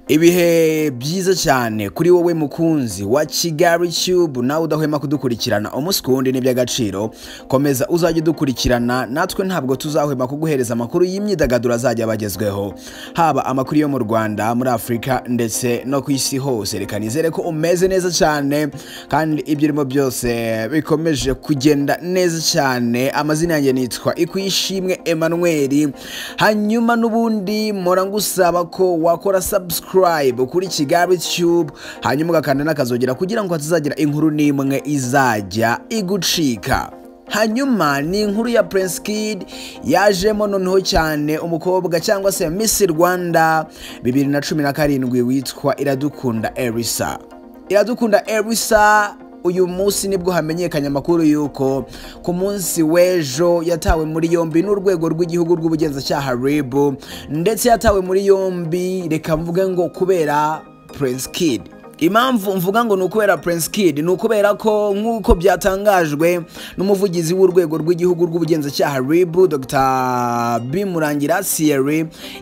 Ibihe byiza cyane kuri wowe mukunzi wa Kigali Tube nawe udahwema kudukurikirana umunsi kundi n'iby'agaciro. Komeza uzajye dukurikirana, natwe ntabwo tuzahwema kuguhereza amakuru y'imyidagaduro azajya bagezweho, haba amakuru yo mu Rwanda, muri Afrika ndetse no ku isi hose. Reka nizere ko umeze neza cyane kandi ibyirimo byose bikomeje kugenda neza cyane. Amazina yanjye nitwa Ikwishimwe Emmanuel, hanyuma n'ubundi mpora ngusaba ko wakora subscribe kuri Kigali Tube, hanyuma ugakanda n'akazogera kugira ngo hatazagira inkuru n'imwe izajya igucika. Hanyuma ni inkuru ya Prince Kid yajemo noneho cyane umukobwa cyangwa se Miss Rwanda 2017 witwa Iradukunda Elsa. Iradukunda Elsa uyu munsi nibwo hamenyekanye amakuru yuko ku munsi w'ejo yatawe muri yombi n'urwego rw'igihugu rw'ubugenzacyaha RIB, ndetse yatawe muri yombi reka mvuge ngo kubera Prince Kid. Impamvu mvuga ngo nukubera Prince Kid nukubera ko nkuko byatangajwe n'umuvugizi w'urwego rw'igihugu rw'ubugenzacyaha RIB Dr. Mumarira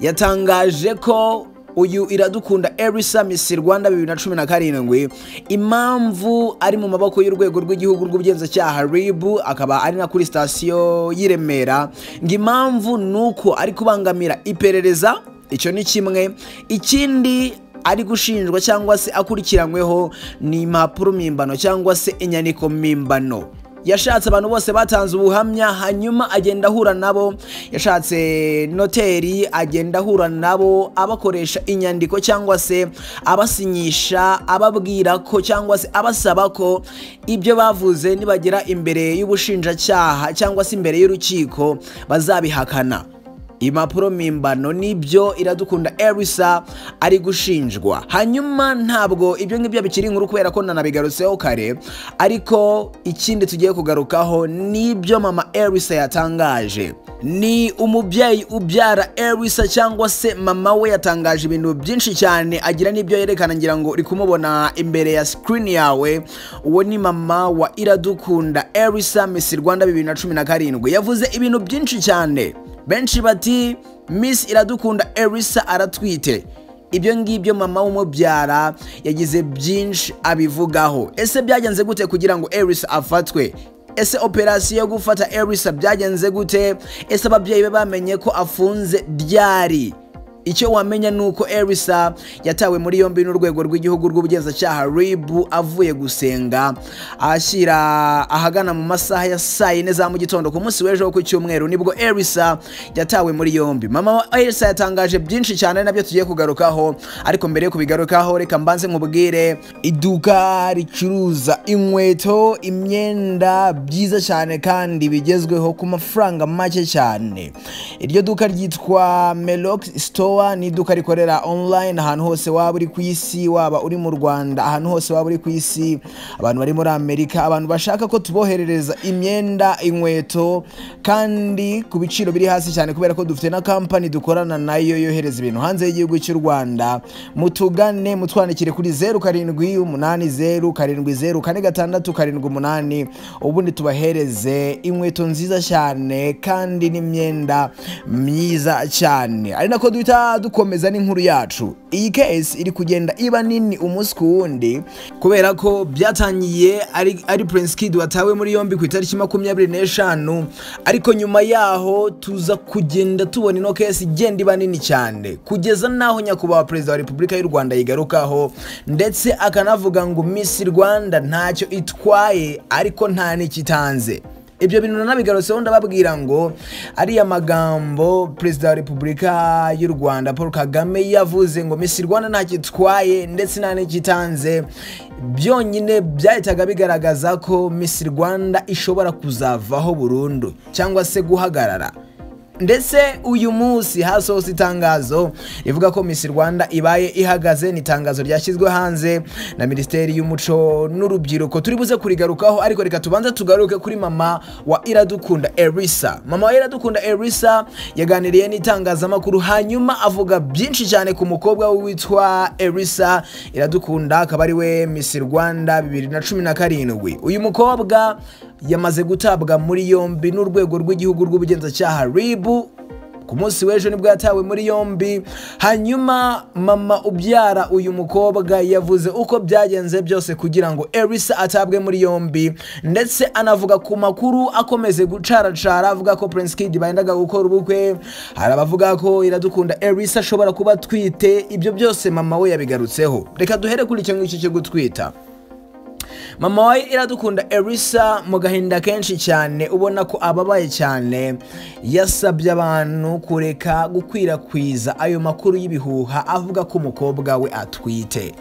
yatangaje ko uyu Iradukunda Elsa Miss Rwanda 2017 impamvu ari mu maboko y'urwego rw'igihugu rw'ubugenzacyaha RIB, akaba ari na kuri station y'Iremera, ng'impamvu nuko ari kubangamira iperereza. Icyo ni kimwe. Ikindi ari gushinjwa cyangwa se akurikiranyweho ni impapuro mpimbano cyangwa se inyandiko mpimbano. Yashatse abantu bose batanze ubuhamya, hanyuma agenda ahura nabo. Yashatse noteri, agenda ahura nabo abakoresha inyandiko cyangwa se abasinyisha, ababwira ko cyangwa se abasaba ko ibyo bavuze nibagera imbere y'ubushinjacyaha cyangwa se imbere y'urukiko bazabihakana. Impapuro mpimbano nibyo Iradukunda Elsa ari gushinjwa. Hanyuma ntabwo ibyo ngibyo bikiri inkuru kubera ko nanabigarutseho kare, ariko ikindi tugiye kugarukaho nibyo mama Elsa yatangaje. Ni umubyeyi ubyara Elsa cyangwa se mama we yatangaje ibintu byinshi cyane, agira n'ibyo yerekana, ngira ngo uri kumubona imbere ya screen yawe. Uwo ni mama wa Iradukunda Elsa Miss Rwanda 2017. Yavuze ibintu byinshi cyane. Benshi bati Miss Iradukunda Elsa aratwite. Ibyo ngibyo mama w'umubyara yagize byinshi abivugaho. Ese byagenze gute kugira ngo Elsa afatwe? Ese operasiyo yo gufata Elsa byagenze gute? Ese ababyeyi be bamenye ko afunze ryari? Icyo wamenya nuko Elsa yatawe muri yombi n'urwego rw'igihugu rw'ubugenzacyaha RIB avuye gusenga, ashyira ahagana mu masaha ya saa 4 za mu gitondo ku munsi w'ejo ku cyumweru nibwo Elsa yatawe muri yombi. Mama wa Elsa yatangaje byinshi cyane nabyo tugiye kugarukaho, ariko mbere yo kubigarukaho reka mbanze nkubwire iduka ricuruza inkweto, imyenda byiza cyane kandi bigezweho ku mafaranga make cyane. Iryo duka ryitwa Melox Store, ni iduka rikorera online ahantu hose waba uri ku isi, waba uri mu Rwanda, ahantu hose waba uri ku isi, abantu bari muri Amerika, abantu bashaka ko tuboherereza imyenda, inkweto kandi ku biciro biri hasi cyane, kubera ko dufite na company dukorana nayo yohereza ibintu hanze y'igihugu cy'u Rwanda. Mutugane, mutwandikire kuri 0780704678 ubundi tubahereze inkweto nziza cyane kandi n'imyenda myiza cyane. Ari nako dukomeza n'inkuru yacu. Iyi case iri kugenda iba nini umunsi ku wundi, kubera ko byatangiye ari Prince Kid watawe muri yombi ku itariki 25, ariko nyuma yaho tuza kugenda tubona ino case igenda iba nini cyane, kugeza naho nyakubahwa Perezida wa Repubulika y'u Rwanda yigarukaho, ndetse akanavuga ngo Miss Rwanda ntacyo itwaye ariko nta n'ikitanze. Ibyo bintu nabigarutseho ndababwira ngo ari amagambo Perezida wa Repubulika y'u Rwanda Paul Kagame yavuze ngo Miss Rwanda ntakitwaye ndetse nta n'ikitanze, byonyine byahitaga bigaragaza ko Miss Rwanda ishobora kuzavaho burundu cyangwa se guhagarara. Ndetse uyu munsi hasohotse itangazo rivuga ko Miss Rwanda ibaye ihagaze. Ni itangazo ryashyizwe hanze na Minisiteri y'Umuco n'Urubyiruko, turi buze kurigarukaho, ariko reka tubanze tugaruke kuri mama wa Iradukunda Elsa. Mama wa Iradukunda Elsa yaganiriye n'itangazamakuru, hanyuma avuga byinshi cyane ku mukobwa witwa Elsa Iradukunda, akaba ari we Miss Rwanda 2017. Uyu mukobwa yamaze gutabwa muri yombi n'urwego rw'igihugu rw'ubugenzacyaha RIB ku munsi w'ejo nibwo yatawe muri yombi. Hanyuma mama ubyara uyu mukobwa yavuze uko byagenze byose kugira ngo Elsa atabwe muri yombi, ndetse anavuga ku makuru akomeze gucaracara avuga ko Prince Kid bayendaga gukora ubukwe. Hari abavuga ko Iradukunda Elsa ashobora kuba atwite. Ibyo byose mama we yabigarutseho. Reka duhere kuri icyo ngicyo cyo gutwita. Mama we Iradukunda Elsa mu gahinda kenshi cyane, ubona ko ababaye cyane, yasabye abantu kureka gukwirakwiza ayo makuru y'ibihuha avuga ko umukobwa we atwite.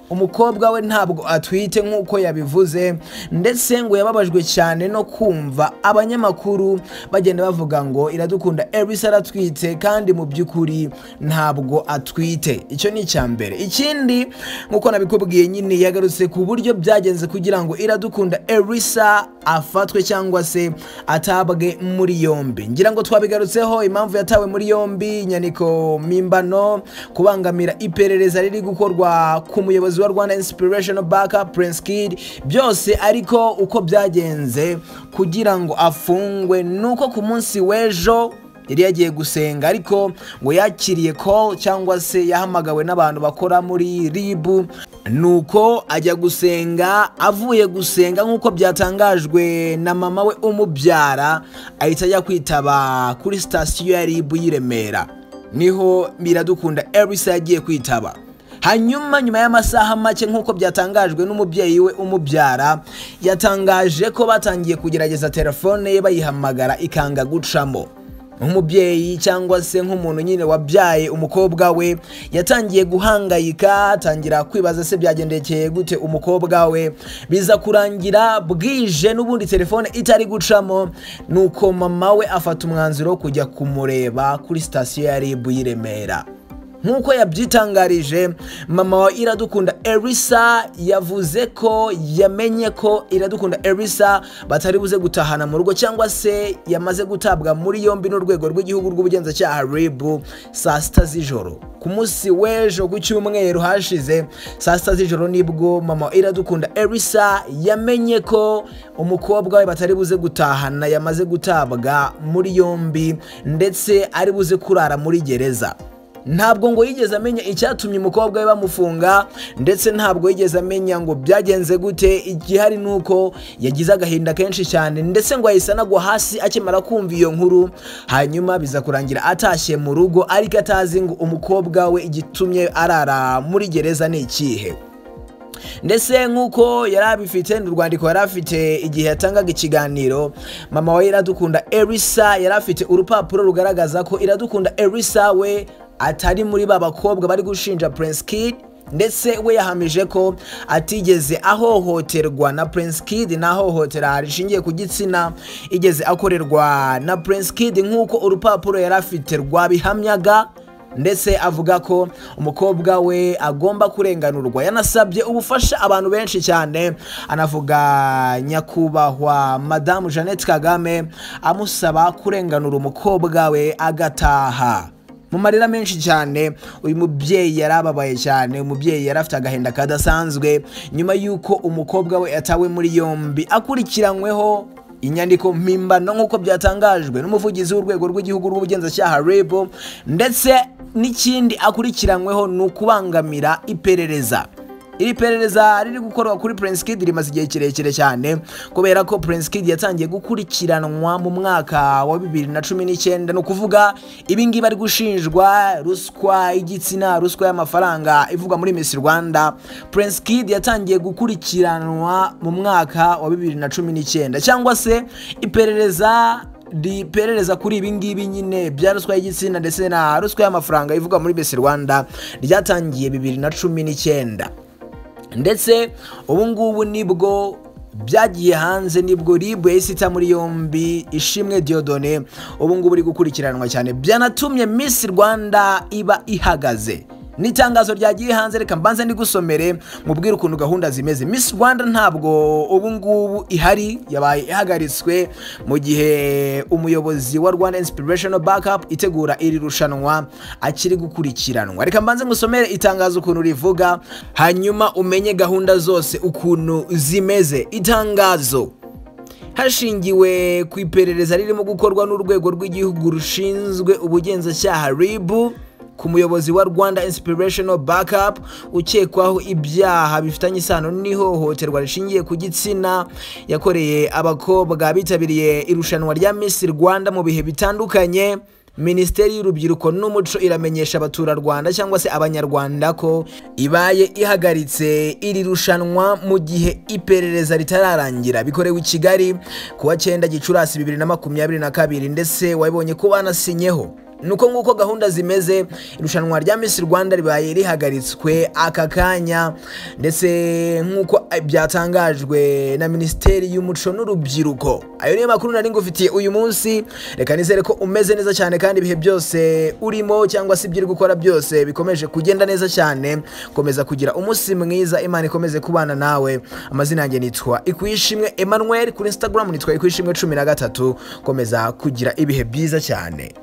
Umukobwa we ntabwo atwite nk'uko yabivuze, ndetse ngo yababajwe cyane no kumva abanyamakuru bagenda bavuga ngo Iradukunda Elsa aratwite kandi mu by'ukuri ntabwo atwite. Icyo ni icyambere. Ikindi nk'uko nabikubwiye nyine, yagarutse ku buryo byagenze kugira ngo Iradukunda Elsa afatwe cyangwa se atabwe muri yombi. Ngira ngo twabigarutseho impamvu yatawe muri yombi, inyandiko mpimbano, kubangamira iperereza riri gukorwa ku muyobozi wa Rwanda Inspirational Backup Prince Kid, byose ariko uko byagenze kugira ngo afungwe nuko ku munsi w'ejo yari yagiye gusenga, ariko ngo yakiriye call cyangwa se yahamagawe n'abantu bakora muri ribu, nuko ajya gusenga. Avuye gusenga nk'uko byatangajwe na mama we umubyara, ahita ajya kwitaba kuri sitasiyo ya ribu y'i Remera, niho Iradukunda Elsa yagiye kwitaba. Hanyuma nyuma y'amasaha make nk'uko byatangajwe n'umubyeyi we umubyara, yatangaje ko batangiye kugerageza telefone ye bayihamagara ikanga gucamo. Nk'umubyeyi cyangwa se nk'umuntu nyine wabyaye umukobwa we, yatangiye guhangayika, atangira kwibaza se byagendekeye gute umukobwa we. Biza kurangira bwije n'ubundi telefone itari gucamo, nuko mama we afata umwanzuro wo kujya kumureba kuri sitasiyo ya ribu y'i Remera. Nk'uko yabyitangarije, mama wa Iradukunda Elsa yavuze ko yamenye ko Iradukunda Elsa batari buze gutahana mu rugo, cyangwa se yamaze gutabwa muri yombi n'urwego rw'igihugu rw'ubugenzacyaha RIB saa 6 z'ijoro. Ku munsi w'ejo ku cyumweru hashize saa 6 z'ijoro nibwo mama wa Iradukunda Elsa yamenye ko umukobwa we batari buze gutahana yamaze gutabwa muri yombi, ndetse ari buze kurara muri gereza. Ntabwo ngo yigeze amenya icyatumye umukobwa we bamufunga, ndetse ntabwo yigeze amenya ngo byagenze gute. Igihari nuko yagize agahinda kenshi cyane, ndetse ngo ahise anagwa hasi akimara kumva iyo nkuru. Hanyuma biza kurangira atashye mu rugo, ariko atazi ngo umukobwa we igitumye arara muri gereza ni ikihe. Ndetse nk'uko yari abifite n'urwandiko yari afite igihe yatangaga ikiganiro, mama wa Iradukunda Elsa yari afite urupapuro rugaragaza ko Iradukunda Elsa we atari muri ba bakobwa bari gushinja Prince Kid, ndetse we yahamije ko atigeze ahohoterwa na Prince Kid, nahohotera rishingiye ku gitsina igeze akorerwa na Prince Kid nk'uko urupapuro yari afite rwabihamyaga. Ndetse avuga ko umukobwa we agomba kurenganurwa. Yanasabye ubufasha abantu benshi cyane, anavuga nyakubahwa Madamu Jeannette Kagame amusaba kurenganura umukobwa we agataha. Mu marira menshi cyane, uyu mubyeyi yarababaye cyane. Umubyeyi yarafite agahinda kadasanzwe nyuma yuko umukobwa we yatawe muri yombi akurikiranyweho inyandiko mpimbano nk'uko byatangajwe n'umuvugizi w'urwego rw'igihugu rw'ubugenzacyaha RIB, ndetse n'ikindi akurikiranyweho ni ukubangamira iperereza. Iri perereza riri gukorwa kuri Prince Kid rimaze igihe kirekire cyane, kubera ko Prince Kid yatangiye gukurikiranwa mu mwaka wa 2019. no kuvuga ibingi bari gushinjwa ruswa y'igitsina, ruswa y'amafaranga ivuga muri Miss Rwanda. Prince Kid yatangiye gukurikiranwa mu mwaka wa 2019, cyangwa se iperereza kuri ibingibi nyine bya ruswa y'igitsina ndetse na ruswa y'amafaranga ivuga muri Miss Rwanda ryatangiye 2019. Ndetse ubu ngubu nibwo byagiye hanze, nibwo RIB yahise muri yombi Ishimwe Diodone. Ubu ngubu uri gukurikiranwa cyane, byanatumye Miss Rwanda iba ihagaze. Nitangazo ryagiye hanze, reka mbanze ndigusomere mubwire ukuntu gahunda zimeze. Miss Rwanda ntabwo ubu ngubu ihari, yabaye ihagaritswe mu gihe umuyobozi wa Rwanda Inspirational Backup itegura iri rushanwa akiri gukurikiranwa. Reka mbanze ngusomere itangazo ukuntu rivuga, hanyuma umenye gahunda zose ukuntu zimeze. Itangazo: hashingiwe ku iperereza ririmo gukorwa n'urwego rw'igihugu rushinzwe ubugenzacyaha RIB ku muyobozi wa Rwanda Inspirational Backup ukekwaho ibyaha bifitanye isano n'ihohoterwa rishingiye ku gitsina yakoreye abakobwa bitabiriye irushanwa rya Miss Rwanda mu bihe bitandukanye. Minisiteri y'urubyiruko n'umuco iramenyesha abaturarwanda cyangwa se abanyarwanda ko ibaye ihagaritse iri rushanwa mu gihe iperereza ritararangira. Bikorewe i Kigali kuwa 9 Gicurasi 2022 ndetse wabonye ko banasinyeho. Nuko nguko gahunda zimeze, irushanwa rya Miss Rwanda ribaye rihagaritswe aka kanya ndetse nkuko byatangajwe na Minisiteri y'umuco n'urubyiruko. Ayo niyo makuru nari ngufitiye uyu munsi, reka nizere ko umeze neza cyane kandi ibihe byose urimo cyangwa se ibyo gukora byose bikomeje kugenda neza cyane. Komeza kugira umunsi mwiza, Imana ikomeze kubana nawe. Amazina yanjye nitwa Ikwishimwe Emmanuel, kuri Instagram nitwa Ikwishimwe 13. Komeza kugira ibihe byiza cyane.